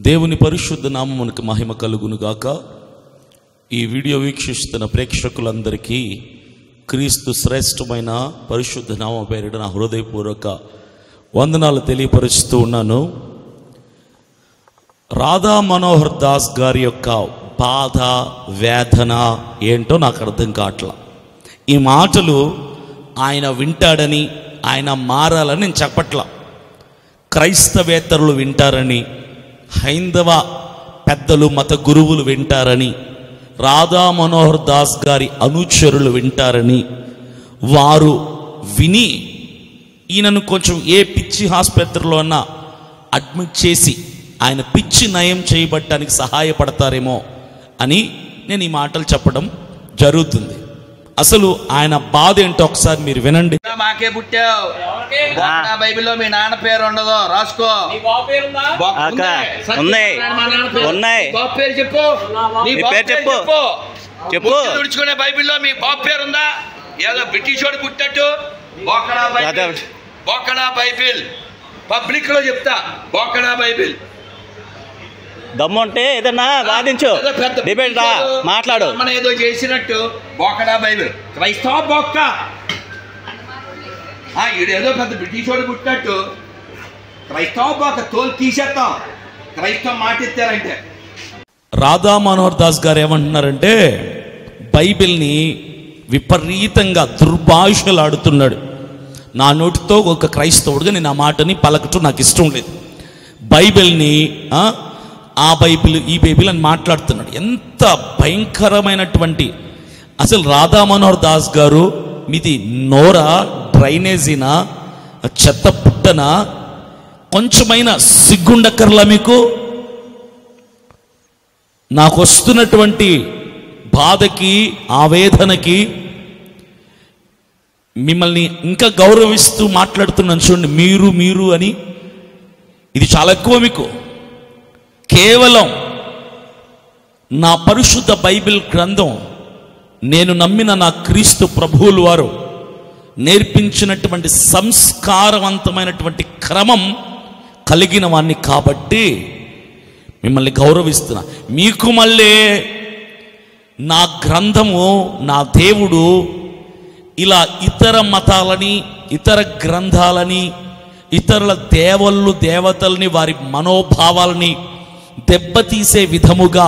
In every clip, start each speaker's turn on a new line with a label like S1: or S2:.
S1: దేవుని పరిశుద్ధ నామమునకు మహిమ కలుగును గాక. ఈ వీడియో వీక్షిస్తున్న ప్రేక్షకులందరికీ క్రీస్తు శ్రేష్టమైన పరిశుద్ధ నామం పేరిట నా హృదయపూర్వక వందనాలు తెలియపరుస్తూ ఉన్నాను. రాధా మనోహర్ దాస్ గారి యొక్క బాధ వేదన ఏంటో నాకు అర్థం కావట్లా. ఈ మాటలు ఆయన వింటాడని, ఆయన మారాలని నేను చెప్పట్లా. క్రైస్తవేతరులు వింటారని, హైందవ పెద్దలు మత గురువులు వింటారని, రాధా మనోహర్ దాస్ గారి అనుచరులు వింటారని, వారు విని ఈయనను కొంచెం ఏ పిచ్చి ఆసుపత్రిలో అన్నా అడ్మిట్ చేసి ఆయన పిచ్చి నయం చేయబడటానికి సహాయపడతారేమో అని నేను ఈ మాటలు చెప్పడం జరుగుతుంది. అసలు ఆయన బాధ ఏంటో ఒకసారి మీరు వినండి.
S2: మాకే పుట్టావు, బైబిల్లో మీ నాన్న పేరు ఉండదు, రాసుకో. చెప్పు. తుడుచుకునే బైబిల్లో మీ బాబు పేరు ఉందా? ఏదో బ్రిటిష్ వాడు పుట్టినట్టు బోకడా బైబిల్ పబ్లిక్ లో చెప్తా. బోకడా బైబిల్
S3: దమ్ముంటే ఏదన్నా వాదించు, డిబేట్ రా, మాట్లాడు.
S2: మనం ఏదో చేసినట్టు బోకడా బైబిల్ క్రైస్తవ బొక్క. ఈడేదో పెద్ద బ్రిటిష్ వాడు పుట్టినట్టు క్రైస్తవ బొక్క తోలు తీసేస్తాం క్రైస్తవ మాట ఎత్తారంటే.
S1: రాధా మనోహర్ దాస్ గారు ఏమంటున్నారంటే, బైబిల్ని విపరీతంగా దుర్భాషలాడుతున్నాడు. నా నోటితో ఒక క్రైస్తవుడిగా నేను ఆ మాటని పలకటం నాకు ఇష్టం లేదు. బైబిల్ని ఆ బైబిల్ ఈ బైబిల్ అని మాట్లాడుతున్నాడు. ఎంత భయంకరమైనటువంటి, అసలు రాధా మనోహర్ దాస్ గారు మీది నోరా, డ్రైనేజీనా, చెత్త పుట్టనా? కొంచెమైనా సిగ్గుండక్కర్లా మీకు? నాకు వస్తున్నటువంటి బాధకి, ఆవేదనకి మిమ్మల్ని ఇంకా గౌరవిస్తూ మాట్లాడుతున్నాను చూడండి, మీరు మీరు అని. ఇది చాలా ఎక్కువ మీకు. కేవలం నా పరిశుద్ధ బైబిల్ గ్రంథం, నేను నమ్మిన నా క్రీస్తు ప్రభువులు వారు నేర్పించినటువంటి సంస్కారవంతమైనటువంటి క్రమం కలిగిన వాణ్ణి కాబట్టి మిమ్మల్ని గౌరవిస్తున్నా. మీకు మళ్ళీ నా గ్రంథము, నా దేవుడు ఇలా ఇతర మతాలని, ఇతర గ్రంథాలని, ఇతరుల దేవతల్ని, వారి మనోభావాలని దెబ్బతీసే విధముగా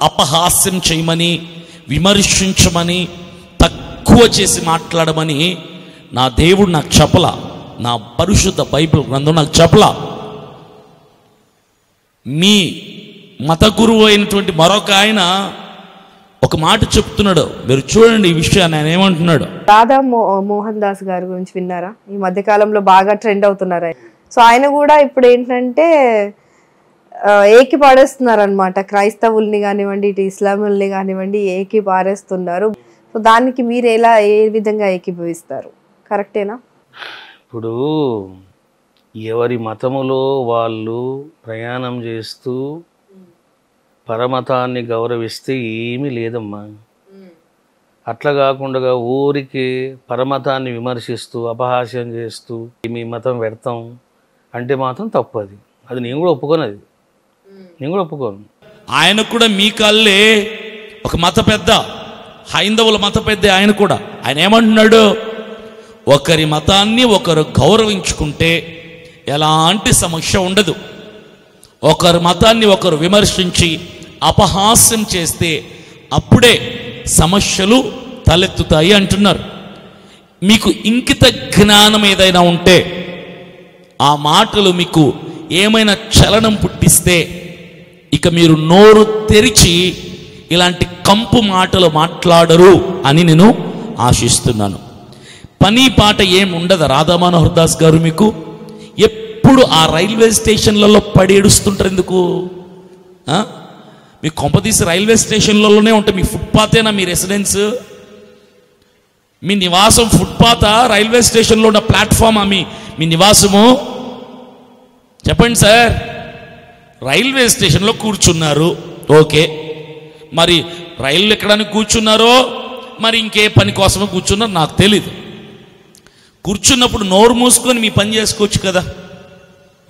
S1: అపహాస్యం చేయమని, విమర్శించమని, తక్కువ చేసి మాట్లాడమని నా దేవుడు నాకు చెప్పలా. నా పరిశుద్ధ బైబిల్ గ్రంథం నాకు చెప్పలా. మీ మత గురువు అయినటువంటి మరొక ఆయన ఒక మాట చెప్తున్నాడు, మీరు చూడండి ఈ విషయాన్ని. ఆయన ఏమంటున్నాడు?
S4: రాధా మోహన్ దాస్ గారి గురించి విన్నారా? ఈ మధ్య కాలంలో బాగా ట్రెండ్ అవుతున్నారు. సో ఆయన కూడా ఇప్పుడు ఏంటంటే ఏకి పాడేస్తున్నారు అనమాట. క్రైస్తవుల్ని కానివ్వండి, ఇటు ఇస్లాముల్ని కానివ్వండి, ఏకి పారేస్తున్నారు. సో దానికి మీరు ఏ విధంగా ఏకీభవిస్తారు? కరెక్టేనా?
S3: ఇప్పుడు ఎవరి మతములో వాళ్ళు ప్రయాణం చేస్తూ పరమతాన్ని గౌరవిస్తే ఏమీ లేదమ్మా. అట్లా కాకుండా ఊరికి పరమతాన్ని విమర్శిస్తూ అపహాస్యం చేస్తూ మీ మతం పెడతాం అంటే మాత్రం తప్పు. అది నేను కూడా ఒప్పుకోను. నేను కూడా ఒప్పుకోను.
S1: ఆయన కూడా మీ కళ్ళే ఒక మత పెద్ద, హైందవుల మత పెద్ద. ఆయన ఏమంటున్నాడు? ఒకరి మతాన్ని ఒకరు గౌరవించుకుంటే ఎలాంటి సమస్య ఉండదు. ఒకరి మతాన్ని ఒకరు విమర్శించి అపహాస్యం చేస్తే అప్పుడే సమస్యలు తలెత్తుతాయి అంటున్నారు. మీకు ఇంకిత జ్ఞానం ఏదైనా ఉంటే, ఆ మాటలు మీకు ఏమైనా చలనం పుట్టిస్తే, ఇక మీరు నోరు తెరిచి ఇలాంటి కంపు మాటలు మాట్లాడరు అని నేను ఆశిస్తున్నాను. పని పాట ఏం ఉండదు రాధా మనోహర్ దాస్ గారు. మీకు ఎప్పుడు ఆ రైల్వే స్టేషన్లలో పడి ఏడుస్తుంటారు ఎందుకు? మీ కొంపదీసి రైల్వే స్టేషన్లలోనే ఉంటాయి. మీ ఫుట్పాతేనా మీ రెసిడెన్స్? మీ నివాసం ఫుట్పాతా, రైల్వే స్టేషన్లో ఉన్న ప్లాట్ఫామా మీ నివాసము? చెప్పండి సార్. రైల్వే స్టేషన్లో కూర్చున్నారు, ఓకే. మరి రైలు ఎక్కడానికి కూర్చున్నారో, మరి ఇంకే పని కోసమో కూర్చున్నారో నాకు తెలీదు. కూర్చున్నప్పుడు నోరు మూసుకొని మీ పని చేసుకోవచ్చు కదా.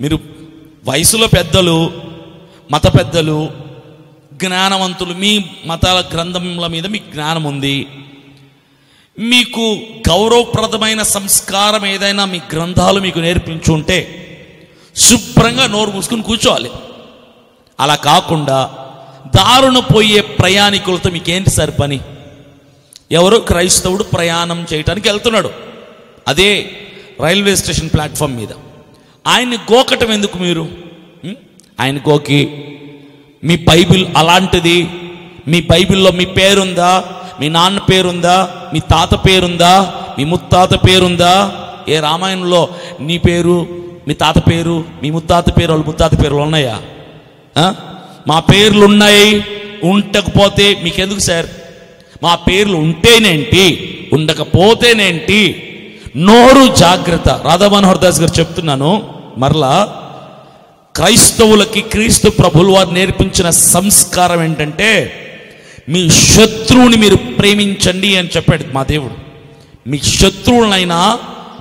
S1: మీరు వయసులో పెద్దలు, మత పెద్దలు, జ్ఞానవంతులు, మీ మతాల గ్రంథముల మీద మీకు జ్ఞానం ఉంది, మీకు గౌరవప్రదమైన సంస్కారం ఏదైనా మీ గ్రంథాలు మీకు నేర్పించుంటే శుభ్రంగా నోరు మూసుకుని కూర్చోవాలి. అలా కాకుండా దారుణ పోయే ప్రయాణికులతో మీకేంటి సార్ పని? ఎవరో క్రైస్తవుడు ప్రయాణం చేయడానికి వెళ్తున్నాడు, అదే రైల్వే స్టేషన్ ప్లాట్ఫామ్ మీద. ఆయన్ని గోకటం ఎందుకు మీరు? ఆయన గోకి మీ బైబిల్ అలాంటిది, మీ బైబిల్లో మీ పేరుందా, మీ నాన్న పేరుందా, మీ తాత పేరుందా, మీ ముత్తాత పేరుందా? ఏ రామాయణంలో నీ పేరు, మీ తాత పేరు, మీ ముత్తాత పేరు, వాళ్ళ ముత్తాత పేర్లు ఉన్నాయా? మా పేర్లు ఉన్నాయి, ఉండకపోతే మీకెందుకు సార్? మా పేర్లు ఉంటేనేంటి, ఉండకపోతేనేంటి? నోరు జాగ్రత్త. రాధా మనోహర్ దాస్ గారు చెప్తున్నాను మరలా, క్రైస్తవులకి క్రీస్తు ప్రభువులు వారు నేర్పించిన సంస్కారం ఏంటంటే మీ శత్రువుని మీరు ప్రేమించండి అని చెప్పాడు మా దేవుడు. మీ శత్రువులనైనా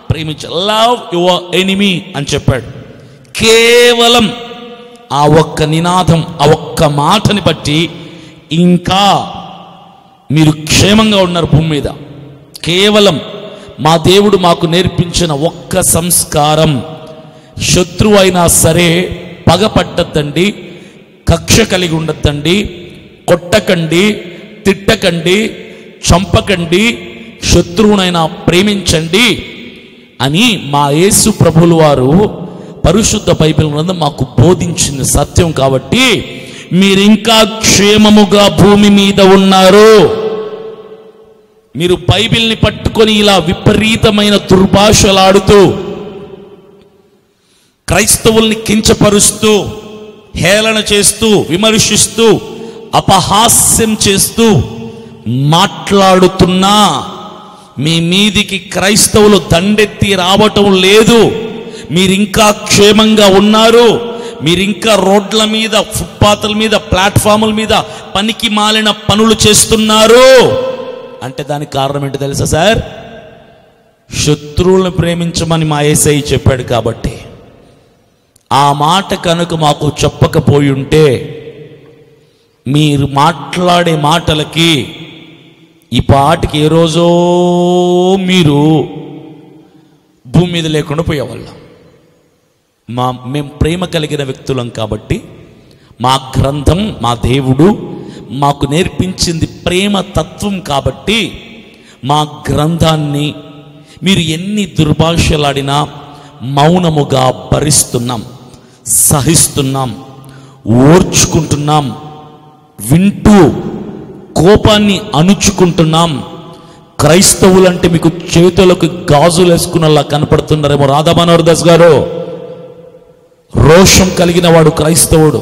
S1: ప్రేమించ, లవ్ యువర్ ఎనిమీ అని చెప్పాడు. కేవలం ఆ ఒక్క నినాదం, ఆ ఒక్క మాటని బట్టి ఇంకా మీరు క్షేమంగా ఉన్నారు భూమి మీద. కేవలం మా దేవుడు మాకు నేర్పించిన ఒక్క సంస్కారం, శత్రువు అయినా సరే పగపట్టద్దండి, కక్ష కలిగి ఉండద్దండి, కొట్టకండి, తిట్టకండి, చంపకండి, శత్రువునైనా ప్రేమించండి అని మా యేసు ప్రభువుల వారు పరిశుద్ధ బైబిల్ గ్రంథం మాకు బోధించిన సత్యం. కాబట్టి మీరింకా క్షేమముగా భూమి మీద ఉన్నారు. మీరు బైబిల్ని పట్టుకొని ఇలా విపరీతమైన దుర్భాషలాడుతూ, క్రైస్తవుల్ని కించపరుస్తూ, హేళన చేస్తూ, విమర్శిస్తూ, అపహాస్యం చేస్తూ మాట్లాడుతున్నా మీ మీదికి క్రైస్తవులు దండెత్తి రావటం లేదు. మీరింకా క్షేమంగా ఉన్నారు. మీరింకా రోడ్ల మీద, ఫుట్పాత్ల మీద, ప్లాట్ఫాముల మీద పనికి మాలిన పనులు చేస్తున్నారు అంటే దానికి కారణం ఏంటో తెలుసా సార్? శత్రువులను ప్రేమించమని మా యేసయ్య చెప్పాడు. కాబట్టి ఆ మాట కనుక మాకు చెప్పకపోయి ఉంటే మీరు మాట్లాడే మాటలకి ఈ పాటికి ఏ రోజో మీరు భూమి మీద లేకుండా పోయేవాళ్ళం. మేము ప్రేమ కలిగిన వ్యక్తులం కాబట్టి మా గ్రంథం, మా దేవుడు మాకు నేర్పించింది ప్రేమ తత్వం కాబట్టి మా గ్రంథాన్ని మీరు ఎన్ని దుర్భాషలాడినా మౌనముగా భరిస్తున్నాం, సహిస్తున్నాం, ఓర్చుకుంటున్నాం, వింటూ కోపాన్ని అణుచుకుంటున్నాం. క్రైస్తవులంటే మీకు చేతులకు గాజులు వేసుకున్నలా కనపడుతున్నారేమో. రాధా మనోహర్ దాస్ గారు, రోషం కలిగిన వాడు క్రైస్తవుడు.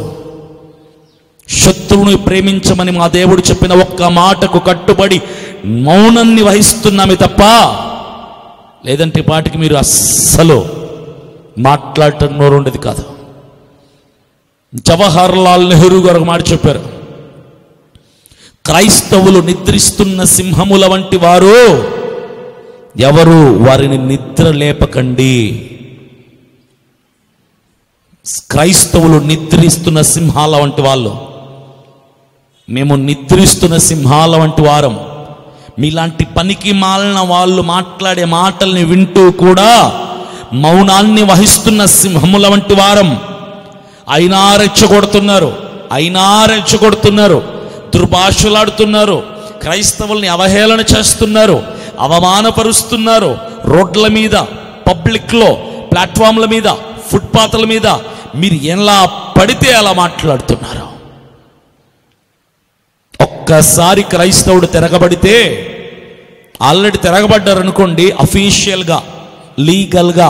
S1: శత్రువుని ప్రేమించమని మా దేవుడు చెప్పిన ఒక్క మాటకు కట్టుబడి మౌనాన్ని వహిస్తున్నామే తప్ప, లేదంటే పాటికి మీరు అస్సలు మాట్లాడటం నోరు ఉండేది కాదు. జవహర్ లాల్ నెహ్రూ గారు ఒక మాట చెప్పారు, క్రైస్తవులు నిద్రిస్తున్న సింహముల వంటి వారు, ఎవరు వారిని నిద్ర లేపకండి. క్రైస్తవులు నిద్రిస్తున్న సింహాల వంటి వాళ్ళు. మేము నిద్రిస్తున్న సింహాల వంటి వారం. మీలాంటి పనికి మాలిన వాళ్ళు మాట్లాడే మాటల్ని వింటూ కూడా మౌనాన్ని వహిస్తున్న సింహముల వంటి వారం. అయినా రెచ్చగొడుతున్నారు, దుర్భాషలాడుతున్నారు, క్రైస్తవుల్ని అవహేళన చేస్తున్నారు, అవమానపరుస్తున్నారు. రోడ్ల మీద, పబ్లిక్లో, ప్లాట్ఫామ్ల మీద, ఫుట్పాత్ల మీద మీరు ఎలా పడితే అలా మాట్లాడుతున్నారు. ఒక్కసారి క్రైస్తవుడు తిరగబడితే, ఆల్రెడీ తిరగబడ్డారనుకోండి, అఫీషియల్గా, లీగల్గా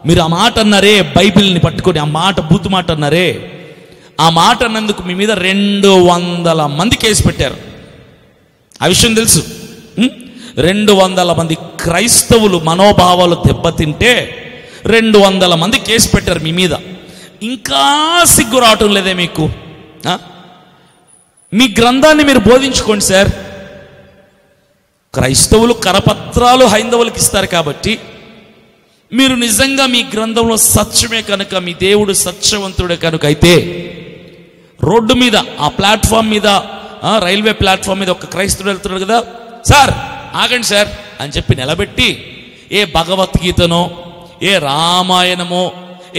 S1: మీరు ఆ మాట అన్నారే, బైబిల్ని పట్టుకొని ఆ మాట, బూతు మాట అన్నారే, ఆ మాట అన్నందుకు మీ మీద 200 మంది కేసు పెట్టారు. ఆ విషయం తెలుసు. 200 మంది క్రైస్తవులు మనోభావాలు దెబ్బతింటే 200 మంది కేసు పెట్టారు మీ మీద. ఇంకా సిగ్గు రావటం లేదే మీకు? మీ గ్రంథాన్ని మీరు బోధించుకోండి సార్. క్రైస్తవులు కరపత్రాలు హైందవులకు ఇస్తారు కాబట్టి మీరు నిజంగా మీ గ్రంథంలో సత్యమే కనుక, మీ దేవుడు సత్యవంతుడే కనుక అయితే రోడ్డు మీద ఆ ప్లాట్ఫామ్ మీద, రైల్వే ప్లాట్ఫామ్ మీద ఒక క్రైస్తవుడు వెళ్తున్నాడు కదా, సార్ ఆగండి సార్ అని చెప్పి నిలబెట్టి ఏ భగవద్గీతనో, ఏ రామాయణమో,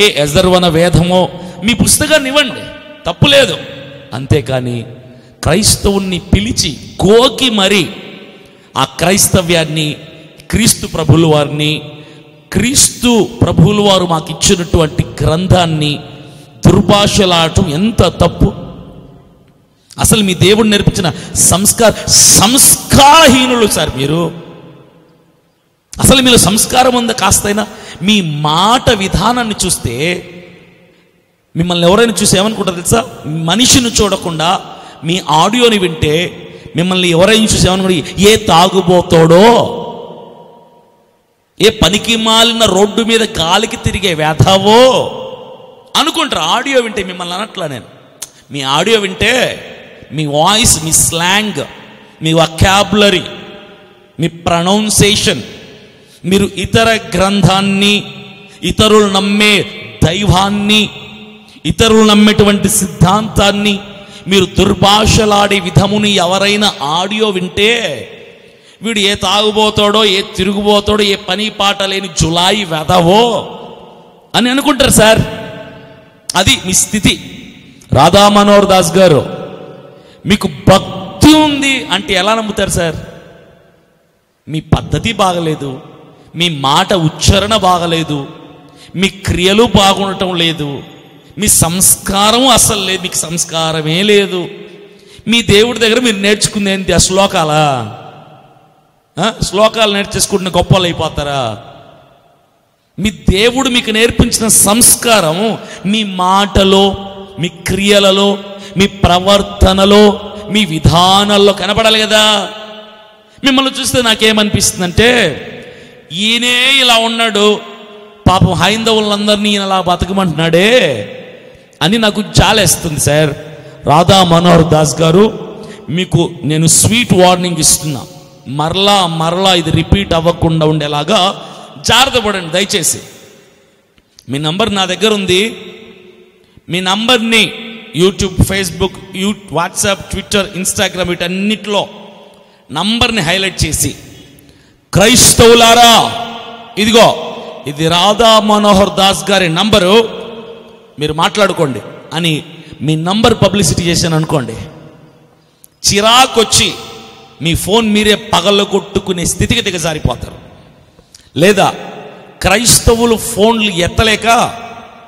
S1: ఏ యజర్వన వేదమో మీ పుస్తకాన్ని ఇవ్వండి, తప్పులేదు. అంతేకాని క్రైస్తవుణ్ణి పిలిచి గోకి మరి ఆ క్రైస్తవ్యాన్ని, క్రీస్తు ప్రభుల వారిని, క్రీస్తు ప్రభువుల వారు మాకు ఇచ్చినటువంటి గ్రంథాన్ని దుర్భాషలాడటం ఎంత తప్పు. అసలు మీ దేవుడు నేర్పించిన సంస్కారహీనులు సార్ మీరు. అసలు మీరు సంస్కారం ఉందా కాస్తైనా? మీ మాట విధానాన్ని చూస్తే మిమ్మల్ని ఎవరైనా చూసి ఏమనుకుంటారు తెలుసా? మనిషిని చూడకుండా మీ ఆడియోని వింటే మిమ్మల్ని ఎవరైనా చూసి ఏమనుకుంటారు? ఏ తాగుబోతాడో, ఏ పనికి మాలిన రోడ్డు మీద గాలికి తిరిగే వేధవో అనుకుంటారు. ఆడియో వింటే మిమ్మల్ని అనట్లా నేను. మీ ఆడియో వింటే మీ వాయిస్, మీ స్లాంగ్, మీ వొకాబులరీ, మీ ప్రొనౌన్సియేషన్, మీరు ఇతర గ్రంథాన్ని, ఇతరులు నమ్మే దైవాన్ని, ఇతరులు నమ్మేటువంటి సిద్ధాంతాన్ని మీరు దుర్భాషలాడే విధముని ఎవరైనా ఆడియో వింటే వీడు ఏ తాగుబోతాడో, ఏ తిరుగుబోతాడో, ఏ పని పాట లేని జులాయి వెధవో అని అనుకుంటారు సార్. అది మీ స్థితి. రాధా మనోహర్ దాస్ గారు, మీకు భక్తి ఉంది అంటే ఎలా నమ్ముతారు సార్? మీ పద్ధతి బాగలేదు, మీ మాట ఉచ్చారణ బాగలేదు, మీ క్రియలు బాగుండటం లేదు, మీ సంస్కారం అసలు లేదు, మీకు సంస్కారమే లేదు. మీ దేవుడి దగ్గర మీరు నేర్చుకుంది ఏంటి? ఆ శ్లోకాలా? శ్లోకాలు నేర్చేసుకుంటున్న గొప్పలు అయిపోతారా? మీ దేవుడు మీకు నేర్పించిన సంస్కారం మీ మాటలో, మీ క్రియలలో, మీ ప్రవర్తనలో, మీ విధానాల్లో కనపడాలి కదా. మిమ్మల్ని చూస్తే నాకేమనిపిస్తుందంటే, ఈయనే ఇలా ఉన్నాడు, పాపం హైందవులందరినీ ఈయన అలా బతకమంటున్నాడే అని నాకు జాలేస్తుంది సార్. రాధా మనోహర్ దాస్ గారు, మీకు నేను స్వీట్ వార్నింగ్ ఇస్తున్నా. మరలా ఇది రిపీట్ అవ్వకుండా ఉండేలాగా జాగ్రత్త పడండి దయచేసి. మీ నంబర్ నా దగ్గర ఉంది. మీ నంబర్ని YouTube, Facebook, WhatsApp, Twitter, Instagram వీటన్నిటిలో నంబర్ని హైలైట్ చేసి, క్రైస్తవులారా ఇదిగో ఇది రాధా మనోహర్ దాస్ గారి నంబరు, మీరు మాట్లాడుకోండి అని మీ నంబర్ పబ్లిసిటీ చేశాను అనుకోండి, చిరాకొచ్చి మీ ఫోన్ మీరే పగలగొట్టుకునే స్థితికి దిగజారిపోతారు. లేదా క్రైస్తవులు ఫోన్లు ఎత్తలేక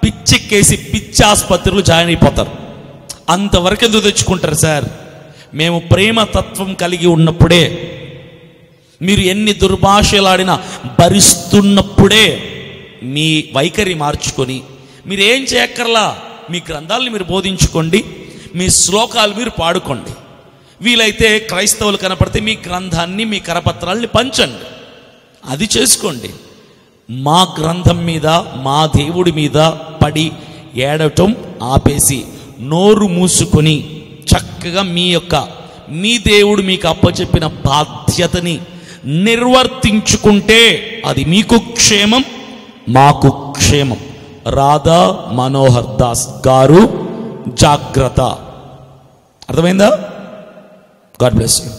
S1: పిచ్చెక్కేసి పిచ్చి ఆసుపత్రులు జాయిన్ అయిపోతారు. అంతవరకు ఎందుకు తెచ్చుకుంటారు సార్? మేము ప్రేమ తత్వం కలిగి ఉన్నప్పుడే, మీరు ఎన్ని దుర్భాషలాడినా భరిస్తున్నప్పుడే మీ వైఖరి మార్చుకొని మీరేం చేయక్కర్లా, మీ గ్రంథాలను మీరు బోధించుకోండి, మీ శ్లోకాలు మీరు పాడుకోండి. వీలైతే క్రైస్తవులు కనపడితే మీ గ్రంథాన్ని, మీ కరపత్రాలని పంచండి, అది చేసుకోండి. మా గ్రంథం మీద, మా దేవుడి మీద పడి ఏడవటం ఆపేసి నోరు మూసుకొని చక్కగా మీ దేవుడు మీకు అప్పచెప్పిన బాధ్యతని నిర్వర్తించుకుంటే అది మీకు క్షేమం, మాకు క్షేమం. రాధా మనోహర్ దాస్ గారు, జాగ్రత్త. అర్థమైందా? God bless you.